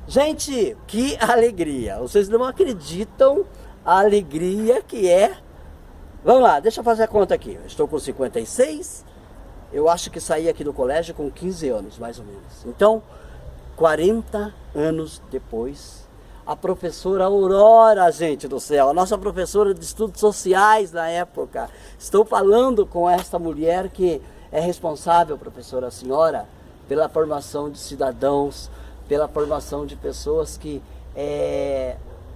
Gente, que alegria! Vocês não acreditam a alegria que é. Vamos lá, deixa eu fazer a conta aqui. Eu estou com 56, eu acho que saí aqui do colégio com 15 anos, mais ou menos. Então, 40 anos depois, a professora Aurora, gente do céu, a nossa professora de estudos sociais na época. Estou falando com esta mulher que é responsável, professora senhora, pela formação de cidadãos, pela formação de pessoas que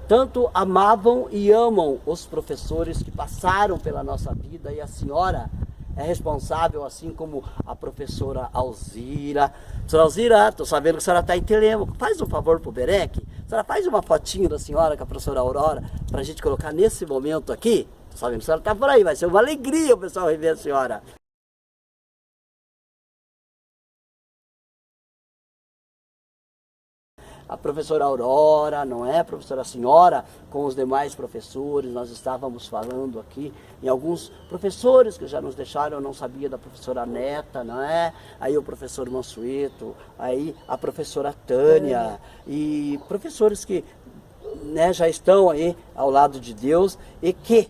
tanto amavam e amam os professores que passaram pela nossa vida, e a senhora é responsável, assim como a professora Alzira. Professora Alzira, estou sabendo que a senhora está em Telêmaco, faz um favor para o Berec, a senhora faz uma fotinho da senhora com a professora Aurora, para a gente colocar nesse momento aqui. Estou sabendo que a senhora está por aí, vai ser uma alegria o pessoal rever a senhora. A professora Aurora, não é, professora senhora, com os demais professores, nós estávamos falando aqui em alguns professores que já nos deixaram, eu não sabia da professora Neta, não é? Aí o professor Mansueto, aí a professora Tânia, e professores que, né, já estão aí ao lado de Deus e que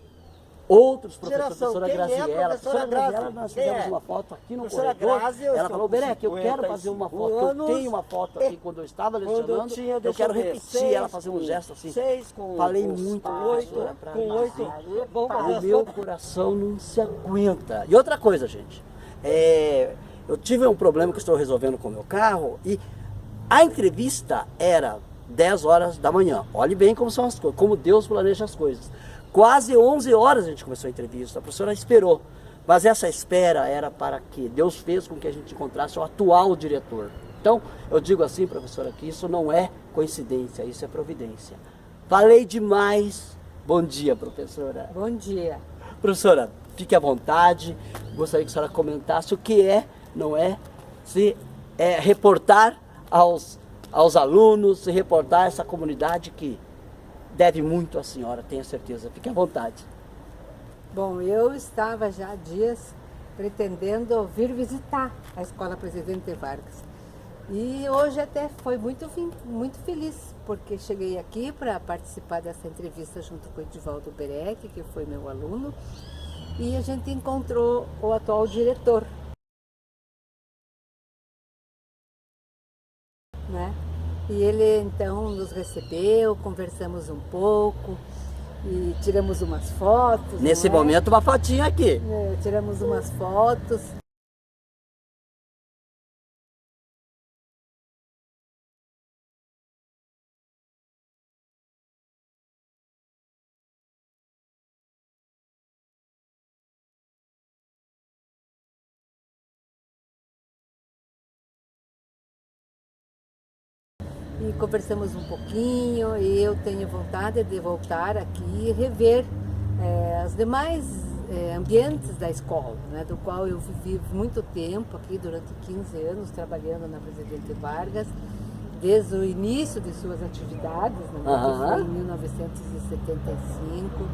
outros professores, professora Graziela, professora Graziela, nós fizemos uma foto aqui no corredor, ela falou, Berec, eu quero fazer uma foto, eu tenho uma foto aqui quando eu estava lecionando, eu quero repetir, ela fazer um gesto assim, falei muito, o meu coração não se aguenta. E outra coisa, gente, eu tive um problema que estou resolvendo com o meu carro e a entrevista era 10 horas da manhã, olhe bem como são as coisas, como Deus planeja as coisas. Quase 11 horas a gente começou a entrevista, a professora esperou, mas essa espera era para que Deus fez com que a gente encontrasse o atual diretor. Então, eu digo assim, professora, que isso não é coincidência, isso é providência. Falei demais. Bom dia, professora. Bom dia. Professora, fique à vontade, gostaria que a senhora comentasse o que é, não é, se reportar aos alunos, se reportar a essa comunidade que deve muito à senhora, tenha certeza. Fique à vontade. Bom, eu estava já há dias pretendendo vir visitar a Escola Presidente Vargas. E hoje até foi muito feliz, porque cheguei aqui para participar dessa entrevista junto com o Edivaldo Berec, que foi meu aluno, e a gente encontrou o atual diretor, né? E ele então nos recebeu, conversamos um pouco e tiramos umas fotos. Nesse momento, uma fotinha aqui. Tiramos umas fotos. E conversamos um pouquinho, e eu tenho vontade de voltar aqui e rever os demais ambientes da escola, né, do qual eu vivi muito tempo aqui, durante 15 anos, trabalhando na Presidente Vargas, desde o início de suas atividades, né, que foi em 1975,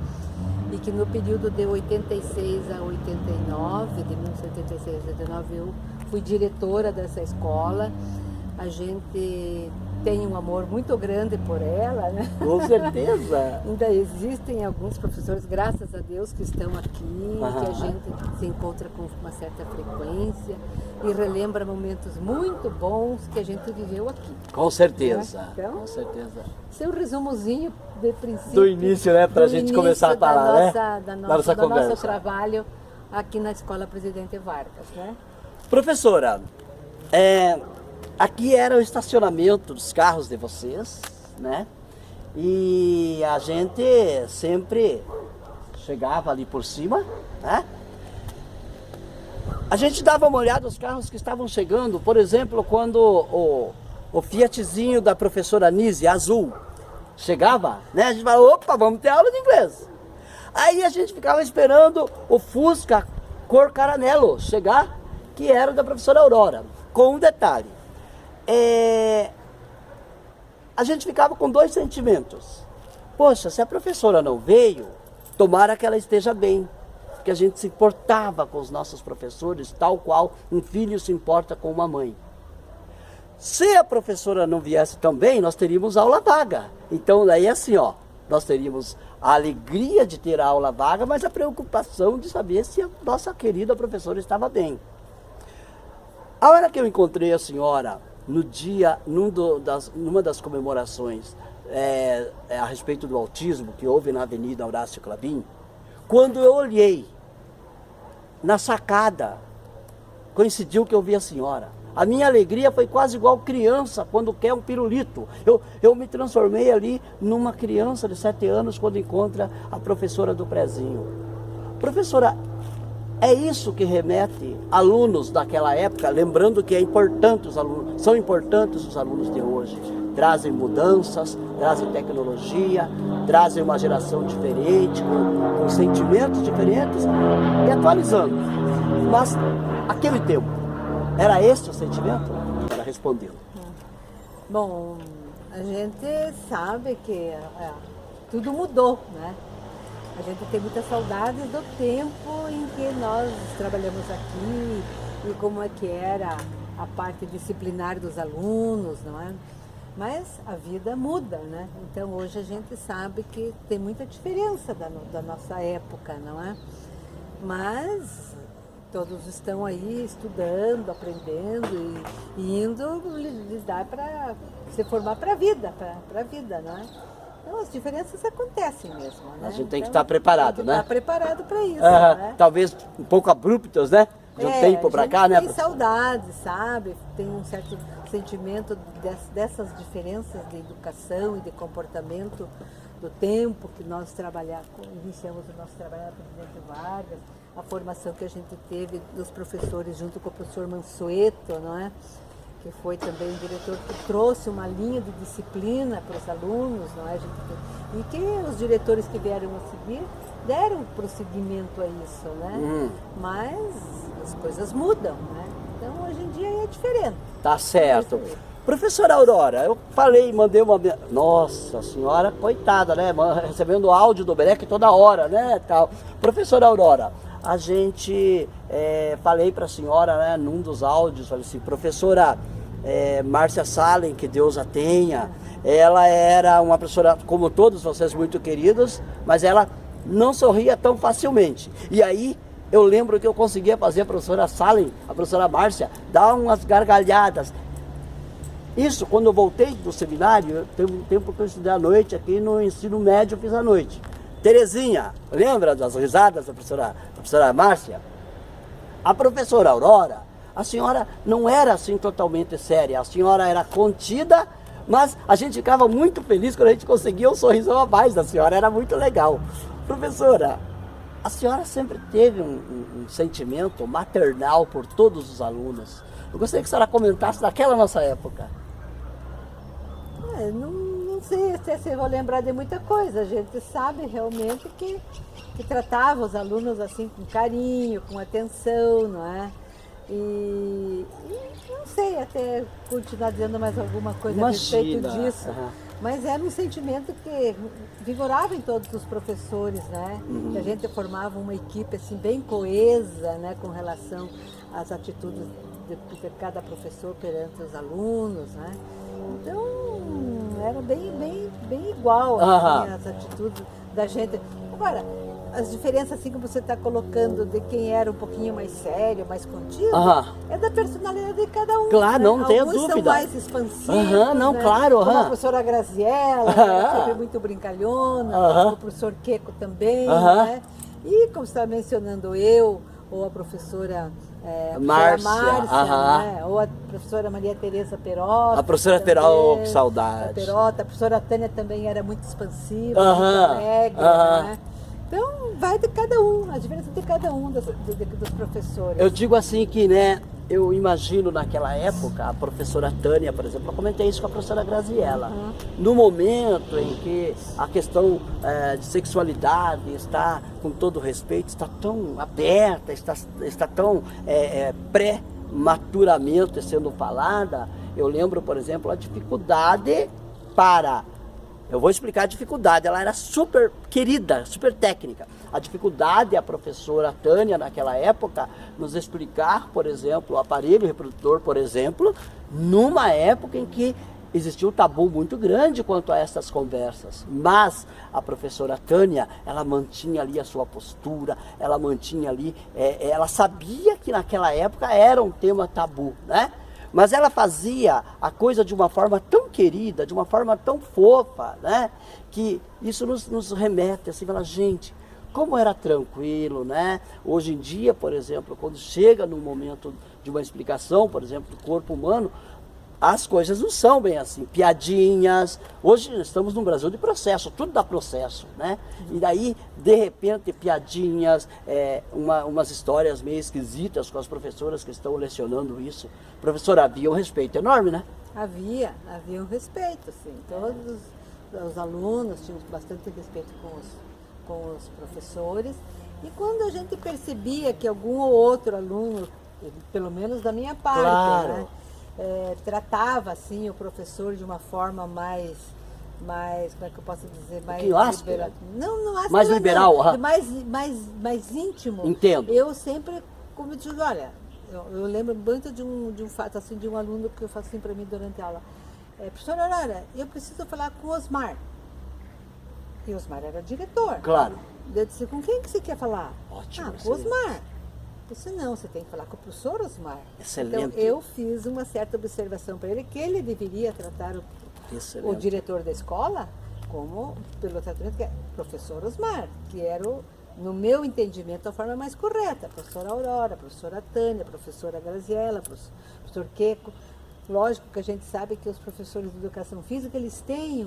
e que no período de 86 a 89, de 1986 a 89, eu fui diretora dessa escola. A gente tem um amor muito grande por ela, né? Com certeza! Ainda existem alguns professores, graças a Deus, que estão aqui, que a gente se encontra com uma certa frequência e relembra momentos muito bons que a gente viveu aqui. Com certeza, né? Então, com certeza. Esse é um resumozinho de princípio. Do início, né? Para a gente começar a falar, né? Do nosso trabalho aqui na Escola Presidente Vargas, né? Professora, aqui era o estacionamento dos carros de vocês, né? E a gente sempre chegava ali por cima, né? A gente dava uma olhada nos carros que estavam chegando, por exemplo, quando o Fiatzinho da professora Nise, azul, chegava, né? A gente falava, opa, vamos ter aula de inglês. Aí a gente ficava esperando o Fusca cor caramelo chegar, que era da professora Aurora, com um detalhe. A gente ficava com dois sentimentos. Poxa, se a professora não veio, tomara que ela esteja bem. Porque a gente se importava com os nossos professores, tal qual um filho se importa com uma mãe. Se a professora não viesse também, nós teríamos aula vaga. Então, daí assim, ó, nós teríamos a alegria de ter a aula vaga, mas a preocupação de saber se a nossa querida professora estava bem. A hora que eu encontrei a senhora, no dia, numa das comemorações a respeito do autismo, que houve na Avenida Horácio Clabin, quando eu olhei na sacada, coincidiu que eu vi a senhora. A minha alegria foi quase igual criança quando quer um pirulito. Eu me transformei ali numa criança de 7 anos quando encontra a professora do prezinho. Professora, é isso que remete alunos daquela época, lembrando que são importantes os alunos de hoje. Trazem mudanças, trazem tecnologia, trazem uma geração diferente, com sentimentos diferentes e atualizando. Mas aquele tempo, era esse o sentimento? Ela respondeu. Bom, a gente sabe que tudo mudou, né? A gente tem muitas saudades do tempo em que nós trabalhamos aqui e como é que era a parte disciplinar dos alunos, não é? Mas a vida muda, né? Então hoje a gente sabe que tem muita diferença da nossa época, não é? Mas todos estão aí estudando, aprendendo e indo lidar para se formar para a vida, não é? Então as diferenças acontecem mesmo, né? A gente tem que estar preparado, tem que né? estar preparado para isso, né? Talvez um pouco abruptos, né? De um tempo para cá, né? Tem saudade, sabe? Tem um certo sentimento dessas diferenças de educação e de comportamento do tempo que nós iniciamos o nosso trabalho na Presidente Vargas, a formação que a gente teve dos professores junto com o professor Mansueto, não é? Que foi também um diretor que trouxe uma linha de disciplina para os alunos, não é? E que os diretores que vieram a seguir deram prosseguimento a isso, né? Mas as coisas mudam, né? Então hoje em dia é diferente. Tá certo. Professora Aurora, eu mandei uma... Nossa senhora, coitada, né? Recebendo áudio do Berec toda hora, né? Tal. Professora Aurora, a gente, falei para a senhora, né, num dos áudios, falei assim, professora Márcia Salem, que Deus a tenha, ela era uma professora, como todos vocês, muito queridos, mas ela não sorria tão facilmente. E aí, eu lembro que eu conseguia fazer a professora Salem, a professora Márcia, dar umas gargalhadas. Isso, quando eu voltei do seminário, teve um tempo que eu estudei à noite, aqui no ensino médio eu fiz à noite. Terezinha, lembra das risadas da professora Márcia? A professora Aurora, a senhora não era assim totalmente séria, a senhora era contida, mas a gente ficava muito feliz quando a gente conseguia um sorriso a mais da senhora, era muito legal. Professora, a senhora sempre teve um sentimento maternal por todos os alunos. Eu gostaria que a senhora comentasse daquela nossa época. Não sei se eu vou lembrar de muita coisa. A gente sabe realmente que tratava os alunos assim com carinho, com atenção, não é? E não sei até continuar dizendo mais alguma coisa a respeito disso. Mas era um sentimento que vigorava em todos os professores, né? Que a gente formava uma equipe assim bem coesa, né? Com relação às atitudes de cada professor perante os alunos, né? Então era bem igual assim, as atitudes da gente. Agora, as diferenças assim como você está colocando de quem era um pouquinho mais sério, mais contido, é da personalidade de cada um. Claro, né? não tenho Alguns dúvida. são mais expansivos, não, né? claro. Como a professora Graziella, sempre muito brincalhona, o professor Queco também, né? E como você estava mencionando eu, ou a professora Márcia, né? Ou a professora Maria Tereza Perota. A professora Perota, que saudade. A professora Tânia também era muito expansiva, muito alegre, né? Então, vai de cada um, a diferença de cada um dos professores. Eu digo assim que, né, eu imagino naquela época, a professora Tânia, por exemplo, eu comentei isso com a professora Graziella. No momento em que a questão de sexualidade está, com todo respeito, está tão aberta, está tão prematuramente sendo falada, eu lembro, por exemplo, a dificuldade para... Eu vou explicar a dificuldade, ela era super querida, super técnica. A dificuldade, a professora Tânia, naquela época, nos explicar, por exemplo, o aparelho reprodutor, por exemplo, numa época em que existia um tabu muito grande quanto a essas conversas, mas a professora Tânia, ela mantinha ali a sua postura, ela mantinha ali, ela sabia que naquela época era um tema tabu, né? Mas ela fazia a coisa de uma forma tão querida, de uma forma tão fofa, né? Que isso nos remete assim, fala, gente, como era tranquilo, né? Hoje em dia, por exemplo, quando chega no momento de uma explicação, por exemplo, do corpo humano, as coisas não são bem assim, piadinhas. Hoje estamos num Brasil de processo, tudo dá processo, né? E daí, de repente, piadinhas, umas histórias meio esquisitas com as professoras que estão lecionando isso. Professora, havia um respeito enorme, né? Havia um respeito, sim. Todos os alunos tinham bastante respeito com os professores. E quando a gente percebia que algum ou outro aluno, pelo menos da minha parte, claro, né? Tratava assim o professor de uma forma mais, como é que eu posso dizer, mais liberal. Não áspera, mais liberal, não, mais íntimo. Entendo. Eu sempre, como eu digo, olha, eu lembro muito de um fato assim, de um aluno que eu faço assim para mim durante a aula. Professora Aurora, eu preciso falar com o Osmar. E o Osmar era diretor. Claro. Eu disse, com quem que você quer falar? Ótimo. Com o Osmar. Eu disse, não, você tem que falar com o professor Osmar. Excelente. Então, eu fiz uma certa observação para ele, que ele deveria tratar o diretor da escola como, pelo tratamento, que é professor Osmar, que era, no meu entendimento, a forma mais correta. Professora Aurora, professora Tânia, professora Graziela, professor Queco. Lógico que a gente sabe que os professores de educação física, eles têm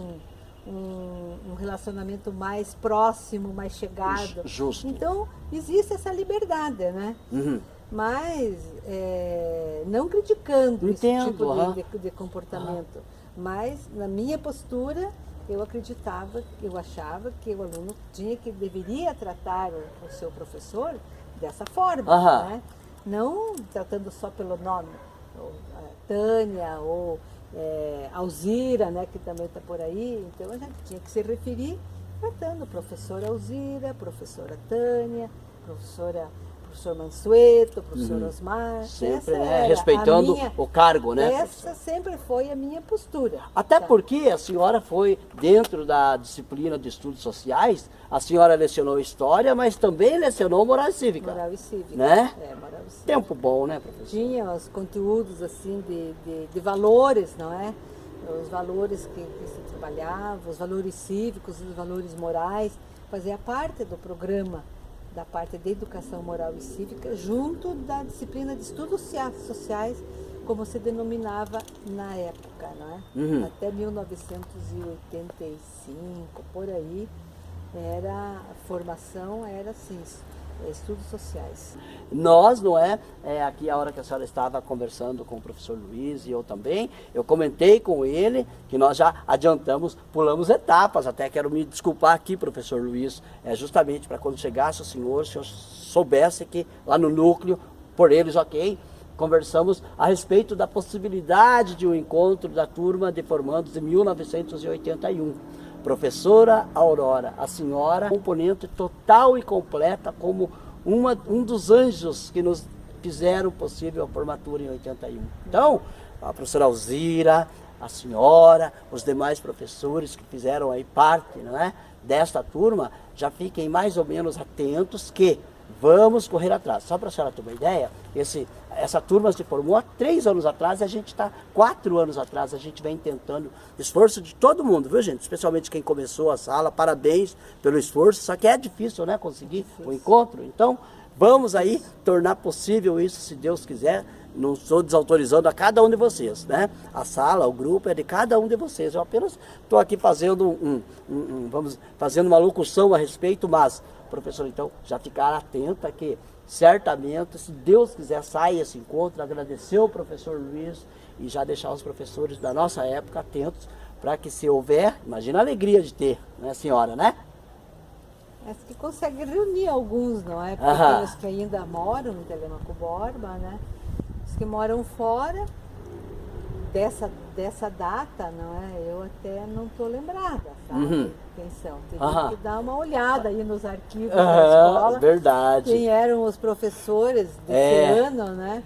um relacionamento mais próximo, mais chegado. Justo. Então, existe essa liberdade, né? Uhum. Mas, não criticando Entendo, esse tipo de comportamento. Mas, na minha postura, eu achava que o aluno deveria tratar o seu professor dessa forma, né? Não tratando só pelo nome, ou Tânia, ou Alzira, né, que também está por aí. Então a gente tinha que se referir tratando professora Alzira, professora Tânia, professor Mansueto, professor Osmar. Sempre, né, respeitando o cargo, né? Essa sempre foi a minha postura. Até porque a senhora foi, dentro da disciplina de estudos sociais, a senhora lecionou História, mas também lecionou Moral e Cívica. Moral e Cívica. Né? Moral e Cívica. Tempo bom, né, professor? Tinha os conteúdos, assim, de valores, não é? Os valores que se trabalhava, os valores cívicos, os valores morais, fazia parte do programa da parte de educação moral e cívica, junto da disciplina de estudos sociais, como se denominava na época, não é? Uhum. Até 1985, por aí, a formação era assim, estudos sociais. Nós, não é? Aqui a hora que a senhora estava conversando com o professor Luiz e eu também, eu comentei com ele que nós já pulamos etapas, até quero me desculpar aqui, professor Luiz, justamente para quando chegasse o senhor soubesse que lá no núcleo, por eles, ok, conversamos a respeito da possibilidade de um encontro da turma de formandos de 1981. Professora Aurora, a senhora, componente total e completa como um dos anjos que nos fizeram possível a formatura em 81. Então, a professora Alzira, a senhora, os demais professores que fizeram aí parte, não é, desta turma, já fiquem mais ou menos atentos que vamos correr atrás. Só para a senhora ter uma ideia, essa turma se formou há 3 anos atrás e a gente está 4 anos atrás, a gente vem tentando, esforço de todo mundo, viu gente? Especialmente quem começou a sala, parabéns pelo esforço, só que é difícil, né, conseguir o encontro. Então, vamos aí tornar possível isso, se Deus quiser. Não estou desautorizando a cada um de vocês, né? A sala, o grupo é de cada um de vocês. Eu apenas estou aqui fazendo fazendo uma locução a respeito, mas, professor, então, já ficar atenta que certamente, se Deus quiser, sai esse encontro, agradecer ao professor Luiz e já deixar os professores da nossa época atentos para que, se houver, imagina a alegria de ter, né, senhora, né? Acho que consegue reunir alguns, não é? Porque os que ainda moram em Telemaco Borba, né? Os que moram fora dessa data, não é? Eu até não estou lembrada, sabe? Quem são? Tem que dar uma olhada aí nos arquivos da escola. Verdade. Quem eram os professores desse ano, né?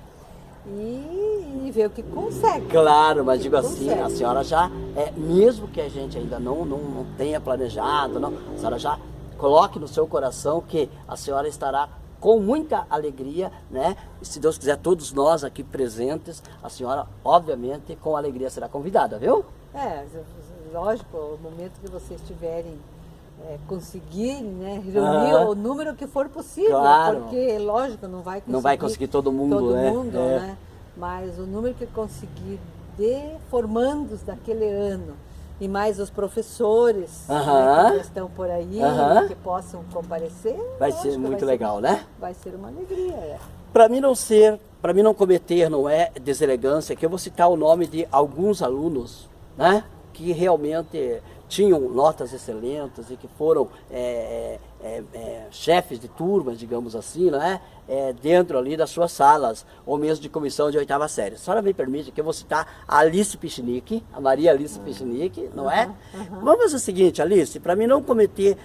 e ver o que consegue. Claro, mas Que digo assim, consegue. a senhora já, mesmo que a gente ainda não tenha planejado, não, a senhora já coloque no seu coração que a senhora estará com muita alegria, né? E se Deus quiser, todos nós aqui presentes, a senhora, obviamente, com alegria será convidada, viu? Lógico, o momento que vocês tiverem conseguir, né, reunir o número que for possível, Claro. porque, lógico, não vai conseguir todo mundo, né? né? Mas o número que conseguir de formandos daquele ano, e mais os professores né, que já estão por aí, que possam comparecer, Vai ser muito legal, né? Vai ser uma alegria. Para mim não cometer, não é deselegância, que eu vou citar o nome de alguns alunos, né? Que realmente tinham notas excelentes e que foram chefes de turmas, digamos assim, né? Dentro ali das suas salas, ou mesmo de comissão de 8ª série. A senhora me permite que eu vou citar a Alice Pichinique, a Maria Alice Pichinique, não é? Vamos fazer o seguinte, Alice, para mim não cometer,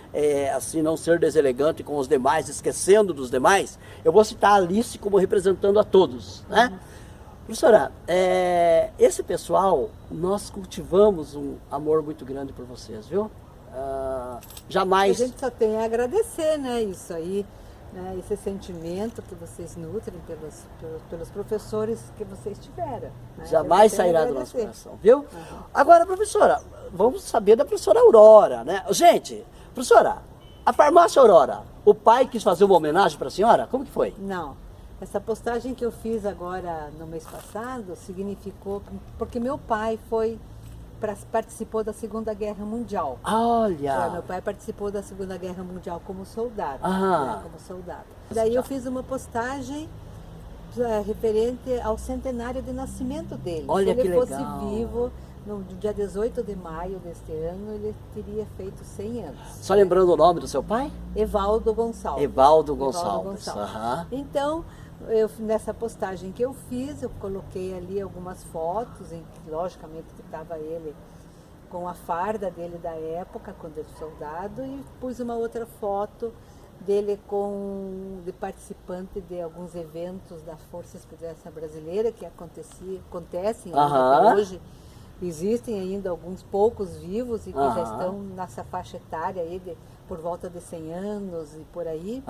assim, não ser deselegante com os demais, esquecendo dos demais, eu vou citar a Alice como representando a todos, né? Professora, esse pessoal, nós cultivamos um amor muito grande por vocês, viu? Jamais... A gente só tem a agradecer, né, isso aí, né, esse sentimento que vocês nutrem pelos professores que vocês tiveram. Né? Jamais sairá do nosso coração, viu? Agora, professora, vamos saber da professora Aurora, né? Gente, professora, a farmácia Aurora, o pai quis fazer uma homenagem para a senhora? Como que foi? Não. Essa postagem que eu fiz agora no mês passado significou porque meu pai participou da Segunda Guerra Mundial. Olha! Meu pai participou da Segunda Guerra Mundial como soldado. Como soldado. Daí eu fiz uma postagem referente ao centenário de nascimento dele. Olha, se ele que fosse legal. vivo, no dia 18 de maio deste ano, ele teria feito 100 anos. Só lembrando o nome do seu pai? Evaldo Gonçalves. Evaldo Gonçalves. Então, nessa postagem que eu fiz, eu coloquei ali algumas fotos, em que logicamente que estava ele com a farda dele da época, quando ele foi soldado, e pus uma outra foto dele de participante de alguns eventos da Força Expedição Brasileira que acontecem até hoje. Existem ainda alguns poucos vivos e que já estão nessa faixa etária aí por volta de 100 anos e por aí,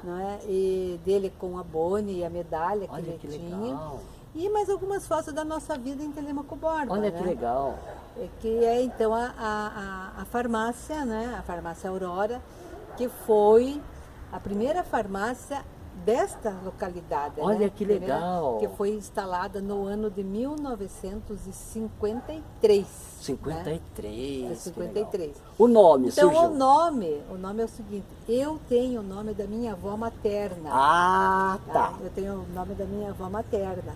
não é? E dele com a Boni e a medalha que ele tinha. Legal. E mais algumas fotos da nossa vida em Telêmaco Borba. Olha, né? que legal. Que é então a farmácia, né? A farmácia Aurora, que foi a primeira farmácia desta localidade. Olha, né? que legal. Que foi instalada no ano de 1953. 53. Né? 53. O nome então, surgiu? o nome é o seguinte, eu tenho o nome da minha avó materna. Tá. Eu tenho o nome da minha avó materna.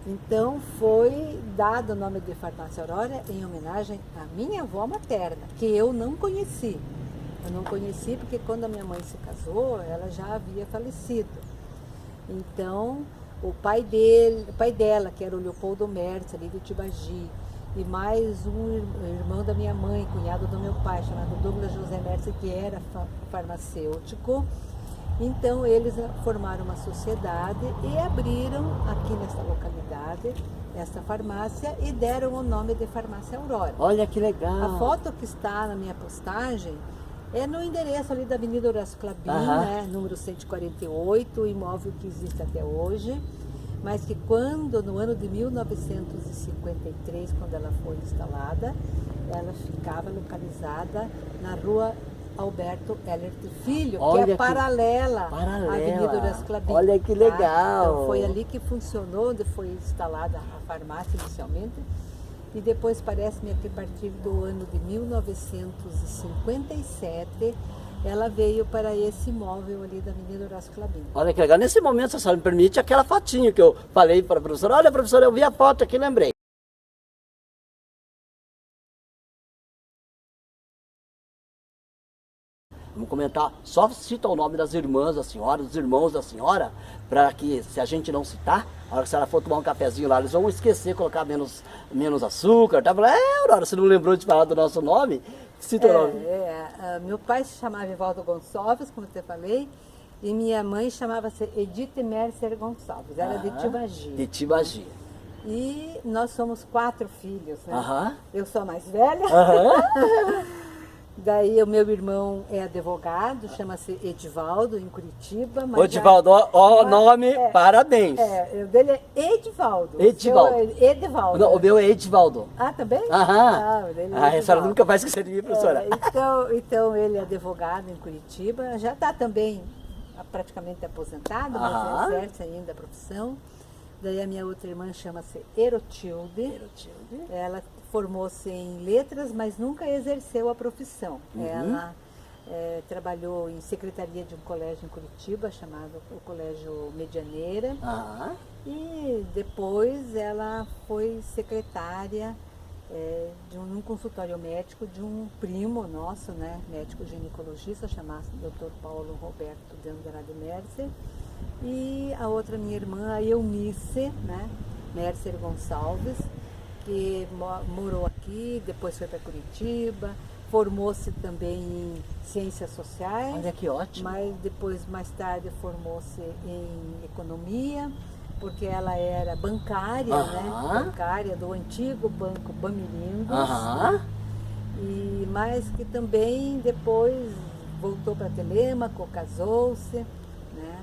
Então, foi dado o nome de Farmácia Aurora em homenagem à minha avó materna, que eu não conheci. Eu não conheci porque quando a minha mãe se casou, ela já havia falecido. Então, o pai dela, que era o Leopoldo Mertz, ali de Tibagi, e mais um irmão da minha mãe, cunhado do meu pai, chamado Douglas José Mertz, que era farmacêutico. Então, eles formaram uma sociedade e abriram aqui nesta localidade esta farmácia e deram o nome de Farmácia Aurora. Olha, que legal. A foto que está na minha postagem é no endereço ali da Avenida Horácio Klabin, né, número 148, imóvel que existe até hoje, mas que no ano de 1953, quando ela foi instalada, ela ficava localizada na rua Alberto Ellert Filho, Olha, que é paralela à Avenida Horácio Klabin. Olha que legal! Então foi ali que funcionou, onde foi instalada a farmácia inicialmente. E depois, parece-me que a partir do ano de 1957, ela veio para esse imóvel ali da Avenida Horácio Klabin. Olha que legal. Nesse momento, se a senhora me permite, aquela fotinha que eu falei para a professora. Olha, professora, eu vi a foto aqui, lembrei. Vamos comentar, só cita o nome das irmãs da senhora, dos irmãos da senhora, para que, se a gente não citar, a hora que a senhora for tomar um cafezinho lá, eles vão esquecer, colocar menos açúcar, tá? Aurora, você não lembrou de falar do nosso nome? Cita o nome. Meu pai se chamava Evaldo Gonçalves, como eu te falei, E minha mãe chamava-se Edith Mercer Gonçalves, era de Tibagi. De Tibagi. E nós somos 4 filhos, né? Aham. Eu sou a mais velha. Aham. Daí o meu irmão é advogado, chama-se Edivaldo, em Curitiba. Ô, Edivaldo, ó o nome, É. parabéns. O dele é Edivaldo. Edivaldo. O seu é Edivaldo. Não, o meu é Edivaldo. Ah, também? Aham. O dele é A senhora Edivaldo. nunca vai esquecer de mim, professora. Então ele é advogado em Curitiba, já está também praticamente aposentado, Aham. mas exerce ainda a profissão. Daí a minha outra irmã chama-se Erotilde. Ela formou-se em letras, mas nunca exerceu a profissão. Ela trabalhou em secretaria de um colégio em Curitiba, chamado o Colégio Medianeira. Aham. E depois ela foi secretária num consultório médico de um primo nosso, né, médico ginecologista, chamado Dr. Paulo Roberto de Andrade Mercer. E a outra minha irmã, a Eunice, né, Mercer Gonçalves, que morou aqui, depois foi para Curitiba, formou-se também em Ciências Sociais. Olha que ótimo. Mas depois, mais tarde, formou-se em Economia, porque ela era bancária, né? Bancária do antigo Banco Bamirindos. Aham. E mais que também depois voltou para Telêmaco, casou-se, né?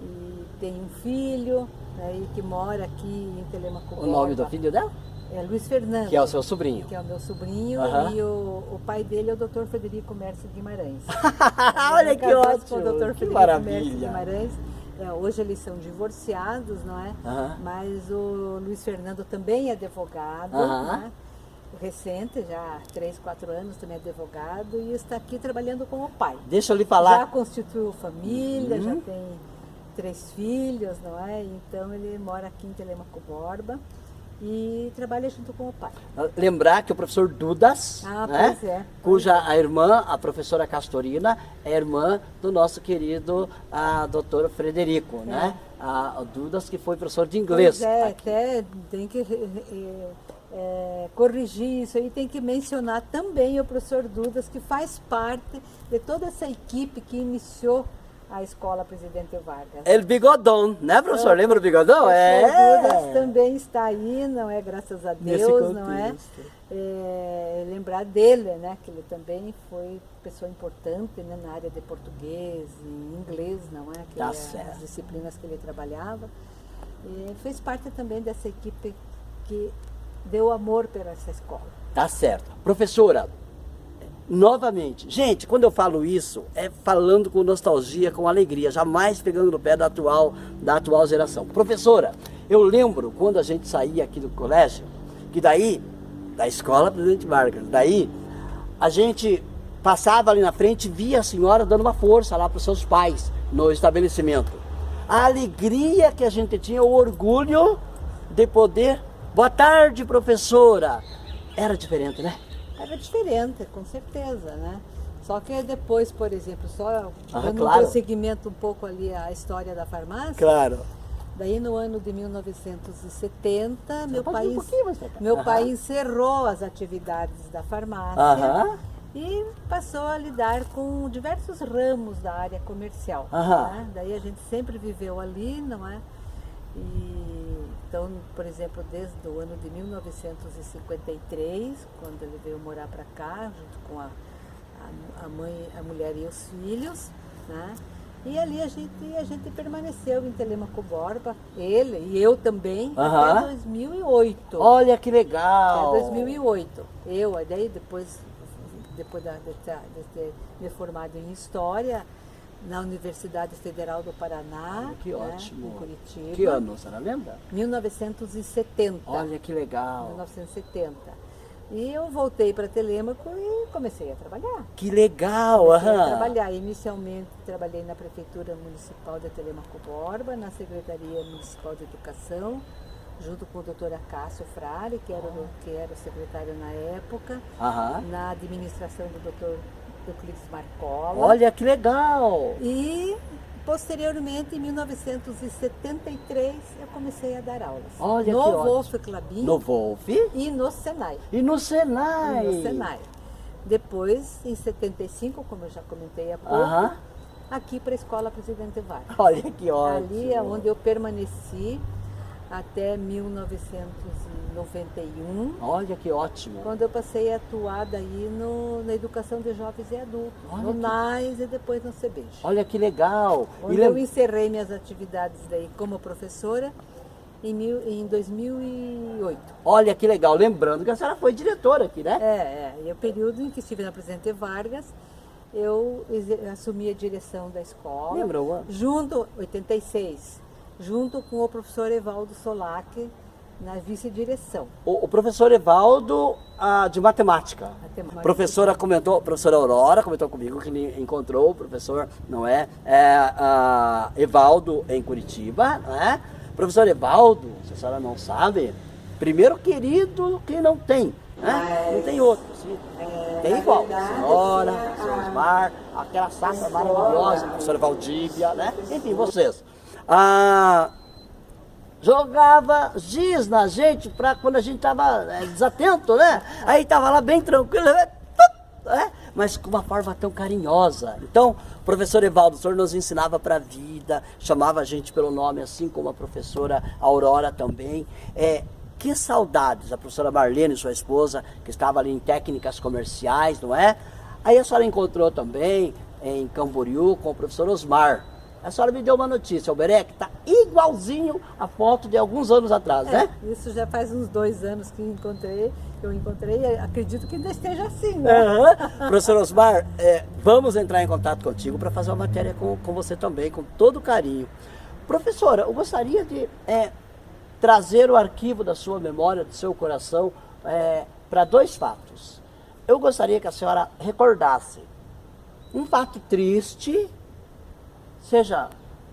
E tem um filho, né? E que mora aqui em Telêmaco. O nome do filho dela? É Luiz Fernando. Que é o seu sobrinho. Que é o meu sobrinho. Aham. E o pai dele é o Dr. Frederico Mércio Guimarães. Olha que Casou-se ótimo. com o Dr. Que Frederico Mércio maravilha. Guimarães. Hoje eles são divorciados, não é? Aham. Mas o Luiz Fernando também é advogado, Aham. né? Recente, já há 3, 4 anos também é advogado e está aqui trabalhando com o pai. Deixa eu lhe Já falar. constituiu família, já tem 3 filhos, não é? Então ele mora aqui em Telêmaco Borba e trabalha junto com o pai. Lembrar que o professor Dudas, né, Pois é. cuja a irmã, a professora Castorina, é irmã do nosso querido doutor Frederico, né? O Dudas, que foi professor de inglês. Pois é, aqui. até tem que corrigir isso aí, tem que mencionar também o professor Dudas, que faz parte de toda essa equipe que iniciou a Escola Presidente Vargas. El Bigodão, né, professor? Lembra o Bigodão? O professor Dudas É. também está aí, não é? Graças a Nesse Deus, não é? contexto. Lembrar dele, né? Que ele também foi pessoa importante, né, na área de português e inglês, não é? Que Tá é certo. as disciplinas que ele trabalhava. E fez parte também dessa equipe que deu amor pela essa escola. Tá certo. Professora, novamente, gente, quando eu falo isso, é falando com nostalgia, com alegria, jamais pegando no pé da atual geração. Professora, eu lembro quando a gente saía aqui do colégio, que daí, da escola Presidente Vargas, daí a gente passava ali na frente e via a senhora dando uma força lá para os seus pais no estabelecimento. A alegria que a gente tinha, o orgulho de poder... Boa tarde, professora. Era diferente, né? Era diferente, com certeza, né? Só que depois, por exemplo, só dando claro. um prosseguimento um pouco ali a história da farmácia. Claro. Daí no ano de 1970, meu pode ir um pouquinho mais pra cá. meu Aham. pai encerrou as atividades da farmácia Aham. e passou a lidar com diversos ramos da área comercial. Aham. Né? Daí a gente sempre viveu ali, não é? Então, por exemplo, desde o ano de 1953, quando ele veio morar para cá, junto com a mãe, a mulher e os filhos, né? E ali a gente permaneceu em Telêmaco Borba, ele e eu também, Aham. até 2008. Olha que legal. Até 2008. Daí depois de ter me formado em História, na Universidade Federal do Paraná, Que né, ótimo. em Curitiba. Que ano, a senhora lembra? 1970. Olha que legal. 1970. E eu voltei para Telêmaco e comecei a trabalhar. Que legal. Comecei a Aham. trabalhar. Inicialmente trabalhei na Prefeitura Municipal de Telêmaco Borba, na Secretaria Municipal de Educação, junto com o doutor Acácio Frare, que era o secretário na época, Aham. na administração do doutor Euclides Marcola. Olha que legal. E, posteriormente, em 1973, eu comecei a dar aulas. Olha no que ótimo. Wolf Clabin No Wolf e no Senai. e no Senai. E no Senai. Depois, em 75, como eu já comentei há pouco, Aham. aqui para a Escola Presidente Vargas. Olha que ótimo. Ali é onde eu permaneci até 1991. Olha que ótimo. Quando eu passei a atuar daí na educação de jovens e adultos, no NAIS e depois no CBJ. Olha que legal. Onde eu encerrei minhas atividades daí como professora em 2008. Olha que legal. Lembrando que a senhora foi diretora aqui, né? E o período em que estive na Presidente Vargas, eu assumi a direção da escola. Lembra o ano? Junto, 86, junto com o professor Evaldo Solac, na vice-direção. O professor Evaldo, de matemática. A professora Aurora comentou comigo que ele encontrou o professor, não é? Evaldo em Curitiba, não é? Professor Evaldo, se a senhora não sabe, primeiro querido que não tem, né? Não tem outro. Tem igual, a senhora, o senhor Osmar, aquela safra maravilhosa, o professor Valdívia, né? Enfim, vocês. Jogava giz na gente para quando a gente estava desatento, né? Aí estava lá bem tranquilo, né? Mas com uma forma tão carinhosa. Então, o professor Evaldo, o senhor nos ensinava para a vida, chamava a gente pelo nome, assim como a professora Aurora também. Que saudades, a professora Marlene, sua esposa, que estava ali em técnicas comerciais, não é? Aí a senhora encontrou também em Camboriú com o professor Osmar. A senhora me deu uma notícia, o Berec está igualzinho a foto de alguns anos atrás, né? Isso já faz uns 2 anos que eu encontrei, acredito que ainda esteja assim, né? Professor Osmar, vamos entrar em contato contigo para fazer uma matéria com você também, com todo carinho. Professora, eu gostaria de trazer o arquivo da sua memória, do seu coração, para 2 fatos. Eu gostaria que a senhora recordasse um fato triste, seja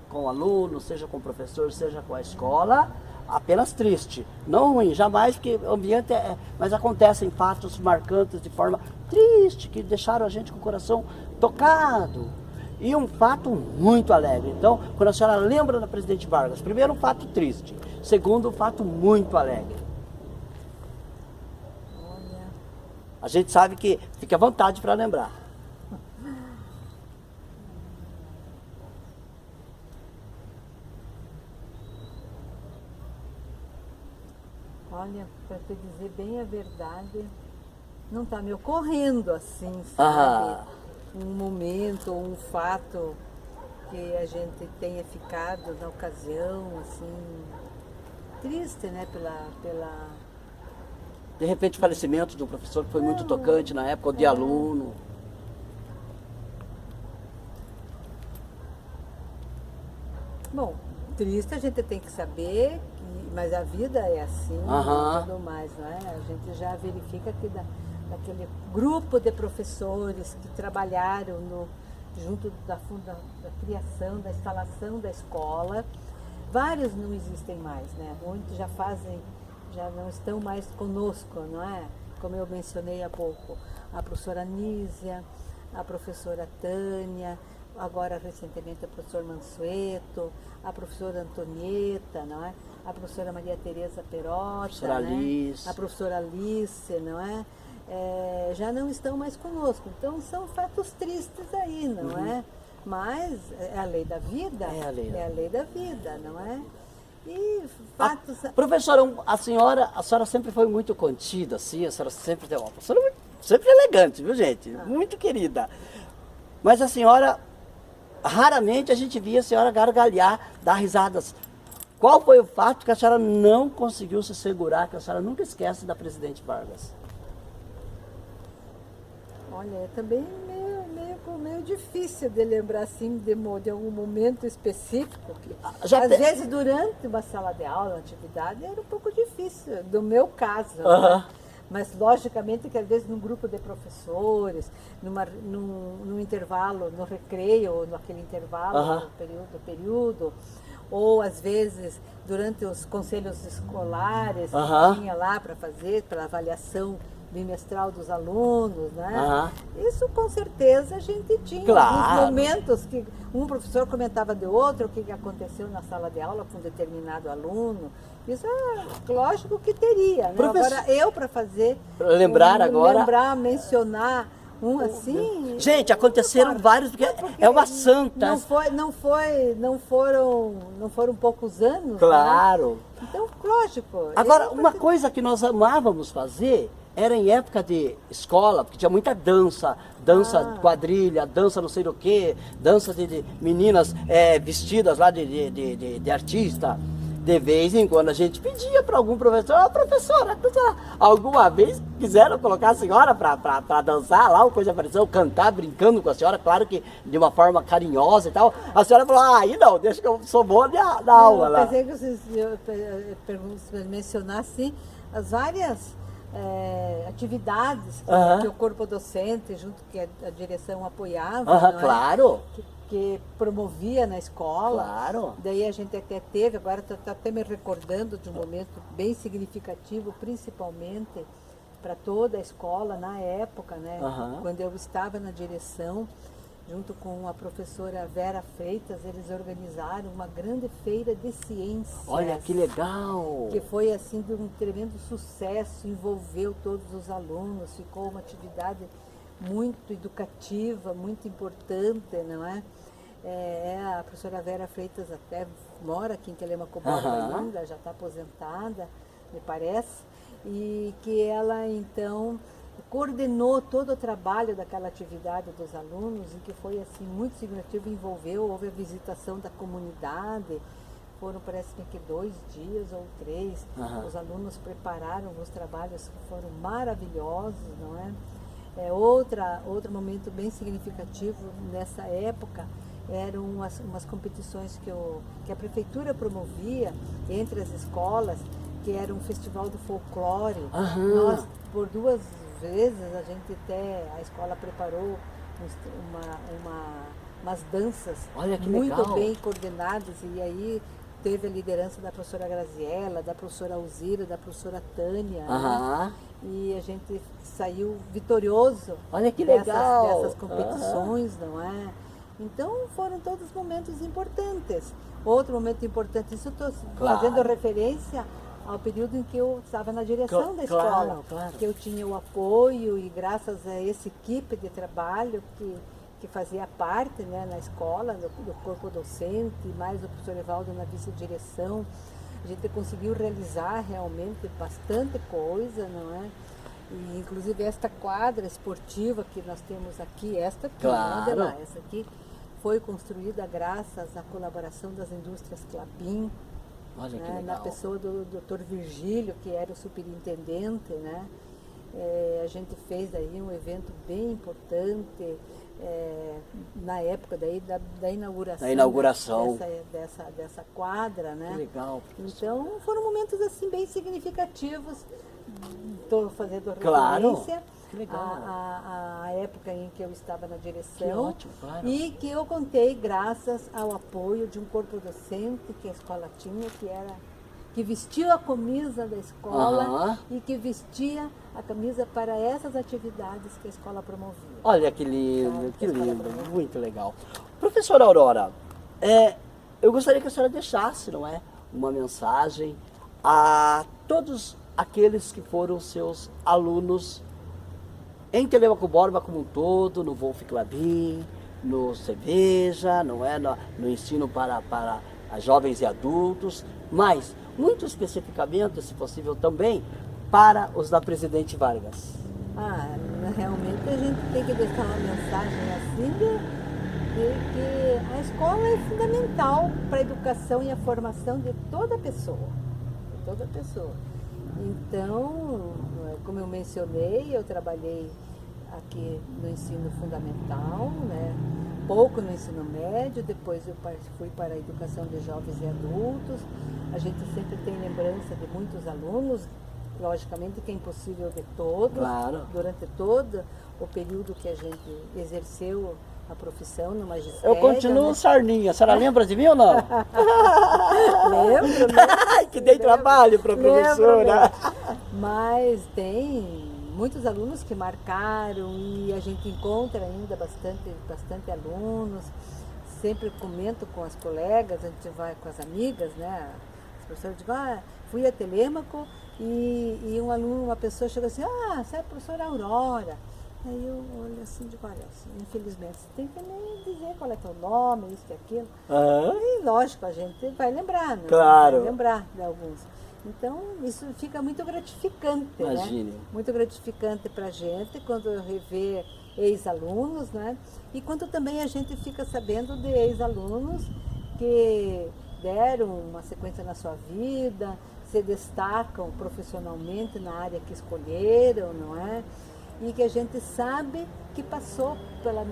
com o aluno, seja com o professor, seja com a escola, apenas triste, não ruim, jamais, porque o ambiente mas acontecem fatos marcantes de forma triste, que deixaram a gente com o coração tocado. E um fato muito alegre. Então, quando a senhora lembra da Presidente Vargas, primeiro um fato triste, segundo um fato muito alegre. Olha. A gente sabe que fica à vontade para lembrar. Olha, para te dizer bem a verdade, não está me ocorrendo assim, sabe? Um momento ou um fato que a gente tenha ficado na ocasião, assim, triste, né? De repente, o falecimento de um professor que foi muito tocante na época, ou de aluno. Bom, triste a gente tem que saber, mas a vida é assim e tudo mais, não é? A gente já verifica que daquele grupo de professores que trabalharam junto da criação, da instalação da escola, vários não existem mais, né? Muitos já não estão mais conosco, não é? Como eu mencionei há pouco, a professora Anísia, a professora Tânia, agora recentemente o professor Mansueto, a professora Antonieta, não é? A professora Maria Tereza Perota, a professora Alice, não é? Já não estão mais conosco. Então são fatos tristes aí, não é? Mas é a lei da vida. É a lei da vida, não é? E fatos... Professora, a senhora sempre foi muito contida, assim, a senhora sempre tem uma professora sempre elegante, viu, gente? Muito querida. Mas a senhora, raramente a gente via a senhora gargalhar, dar risadas. Qual foi o fato que a senhora não conseguiu se segurar, que a senhora nunca esquece da Presidente Vargas? Olha, é também meio difícil de lembrar assim de algum momento específico. Às vezes durante uma sala de aula, uma atividade, era um pouco difícil, do meu caso. Né? Mas logicamente que às vezes num grupo de professores, num intervalo, no recreio, ou naquele intervalo, no período, ou às vezes durante os conselhos escolares, que tinha lá para fazer, para avaliação bimestral dos alunos, né? Isso com certeza a gente tinha. Alguns momentos que um professor comentava de outro, o que aconteceu na sala de aula com um determinado aluno. Isso é lógico que teria. Né? Agora eu para fazer, lembrar, mencionar Um assim... Gente, aconteceram vários, porque é uma santa. Não foram poucos anos, Claro. né? Então, lógico. Agora, uma coisa que nós amávamos fazer era em época de escola, porque tinha muita dança, dança quadrilha, dança não sei do que, dança de meninas vestidas lá de artista. De vez em quando a gente pedia para algum professor, professora, alguma vez quiseram colocar a senhora para dançar lá, ou coisa parecida, cantar, brincando com a senhora, claro que de uma forma carinhosa e tal. A senhora falou, aí não, deixa que eu sou boa na aula lá. Eu pensei que vocês mencionassem as várias atividades que o corpo docente, junto que a direção apoiava, não é? Claro. Que promovia na escola. Claro. Daí a gente até teve, agora estou até me recordando de um momento bem significativo, principalmente para toda a escola na época, né? Quando eu estava na direção, junto com a professora Vera Freitas, eles organizaram uma grande feira de ciências. Olha que legal! Que foi assim de um tremendo sucesso, envolveu todos os alunos, ficou uma atividade muito educativa, muito importante, não é? A professora Vera Freitas até mora aqui em Telemaco Borba ainda, já está aposentada, me parece, e que ela então coordenou todo o trabalho daquela atividade dos alunos e que foi assim muito significativo, houve a visitação da comunidade, foram parece que 2 dias ou 3, os alunos prepararam os trabalhos que foram maravilhosos, não é? Outro momento bem significativo nessa época eram umas competições que a prefeitura promovia entre as escolas, que era um festival do folclore. Nós, por 2 vezes, a escola preparou umas danças muito bem coordenadas, e aí teve a liderança da professora Graziella, da professora Alzira, da professora Tânia, né? E a gente saiu vitorioso. Olha que legal. Dessas competições, não é? Então foram todos momentos importantes. Outro momento importante, isso estou fazendo referência ao período em que eu estava na direção da escola, que eu tinha o apoio e graças a essa equipe de trabalho que fazia parte, né, na escola, do corpo docente, mais o professor Evaldo na vice-direção, a gente conseguiu realizar realmente bastante coisa, não é? E, inclusive esta quadra esportiva que nós temos aqui, essa aqui foi construída graças à colaboração das indústrias Klabin, olha, né, na pessoa do Dr. Virgílio, que era o superintendente, né? A gente fez aí um evento bem importante na época da inauguração, dessa quadra, né? Que legal. Então foram momentos assim bem significativos. Estou fazendo referência à época em que eu estava na direção. Ótimo, e que eu contei graças ao apoio de um corpo docente que a escola tinha, que vestiu a camisa da escola e que vestia a camisa para essas atividades que a escola promovia. Olha que lindo, que lindo, muito legal. Professora Aurora, eu gostaria que a senhora deixasse, não é, uma mensagem a todos aqueles que foram seus alunos em Telemaco Borba como um todo, no Wolf Klabin, no Cerveja, não é, no ensino para jovens e adultos, mas muito especificamente, se possível também, para os da Presidente Vargas. Realmente a gente tem que deixar uma mensagem assim de que a escola é fundamental para a educação e a formação de toda pessoa. Então, como eu mencionei, eu trabalhei aqui no ensino fundamental, né? Pouco no ensino médio, depois eu fui para a educação de jovens e adultos. A gente sempre tem lembrança de muitos alunos, logicamente que é impossível de todos, durante todo o período que a gente exerceu a profissão no magistério. Eu continuo, né? Sarninha, a senhora lembra de mim ou não? Lembro. Que dei trabalho para a professora. Mas tem muitos alunos que marcaram e a gente encontra ainda bastante alunos. Sempre comento com as colegas, a gente vai com as amigas, né? As professoras dizem, fui a Telêmaco e uma pessoa chegou assim, você é a professora Aurora. Aí eu olho assim, digo, olha, infelizmente, você tem que nem dizer qual é teu nome, isso e aquilo. E lógico, a gente vai lembrar, né? Claro. Vai lembrar de alguns. Então, isso fica muito gratificante, Imagine. né? Muito gratificante para a gente quando revê ex-alunos, né? E quando também a gente fica sabendo de ex-alunos que deram uma sequência na sua vida, se destacam profissionalmente na área que escolheram, não é? E que a gente sabe que passou pela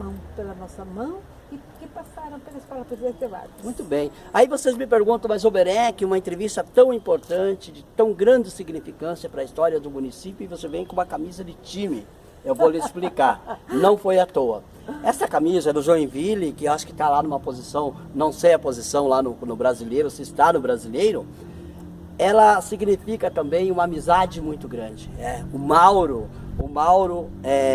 nossa mão e que passaram pela Escola Presidente Vargas. Muito bem. Aí vocês me perguntam, mas Oberec, uma entrevista tão importante, de tão grande significância para a história do município, e você vem com uma camisa de time. Eu vou lhe explicar. Não foi à toa. Essa camisa é do Joinville, que acho que está lá numa posição, não sei a posição lá no Brasileiro, se está no Brasileiro, ela significa também uma amizade muito grande. O Mauro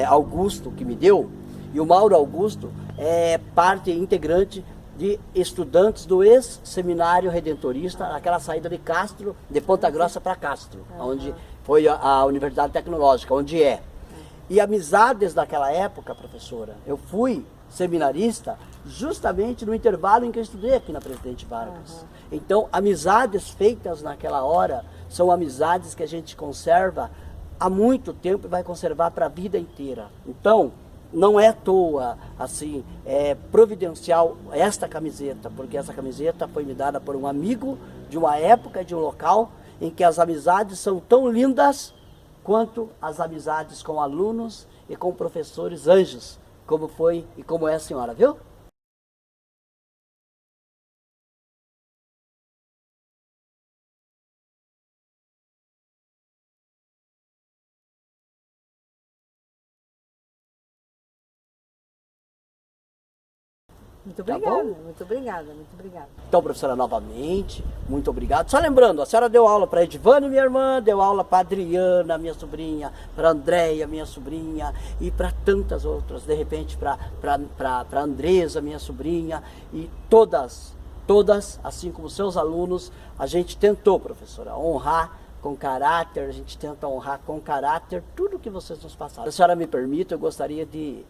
Augusto que me deu, e o Mauro Augusto é parte integrante de estudantes do ex-seminário redentorista, aquela saída de Castro, de Ponta Grossa para Castro, onde foi a Universidade Tecnológica, onde é. E amizades daquela época, professora, eu fui seminarista justamente no intervalo em que eu estudei aqui na Presidente Vargas. Então, amizades feitas naquela hora são amizades que a gente conserva há muito tempo e vai conservar para a vida inteira. Então, não é à toa, assim, é providencial esta camiseta, porque essa camiseta foi me dada por um amigo de uma época, de um local, em que as amizades são tão lindas quanto as amizades com alunos e com professores anjos, como foi e como é a senhora, viu? Muito Tá obrigada, bom? muito obrigada, muito obrigada. Então, professora, novamente, muito obrigado. Só lembrando, a senhora deu aula para Edvane, minha irmã, deu aula para Adriana, minha sobrinha, para Andréia, minha sobrinha, e para tantas outras, de repente para Andresa, minha sobrinha, e todas, assim como seus alunos, a gente tentou, professora, honrar com caráter, a gente tenta honrar com caráter tudo que vocês nos passaram. Se a senhora me permite, eu gostaria de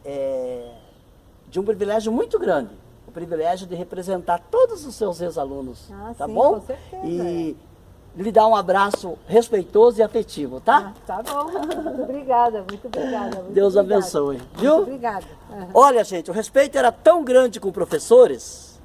um privilégio muito grande, o privilégio de representar todos os seus ex-alunos, tá sim, bom? com certeza. E lhe dar um abraço respeitoso e afetivo, tá? Tá bom, muito obrigada, muito obrigada. Muito Deus obrigada. abençoe, viu? Muito obrigada. Olha, gente, o respeito era tão grande com professores,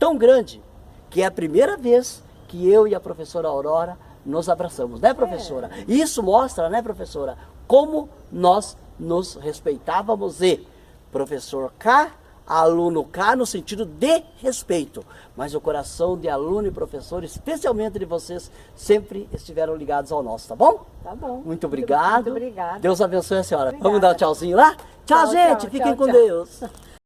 tão grande, que é a primeira vez que eu e a professora Aurora nos abraçamos, né, professora? Isso mostra, né, professora, como nós nos respeitávamos e professor K, aluno K, no sentido de respeito. Mas o coração de aluno e professor, especialmente de vocês, sempre estiveram ligados ao nosso, tá bom? Tá bom. Muito obrigado. Muito obrigada. Deus abençoe a senhora. Obrigada. Vamos dar um tchauzinho lá? Tchau, Tchau, gente. tchau, Fiquem tchau, com tchau. Deus.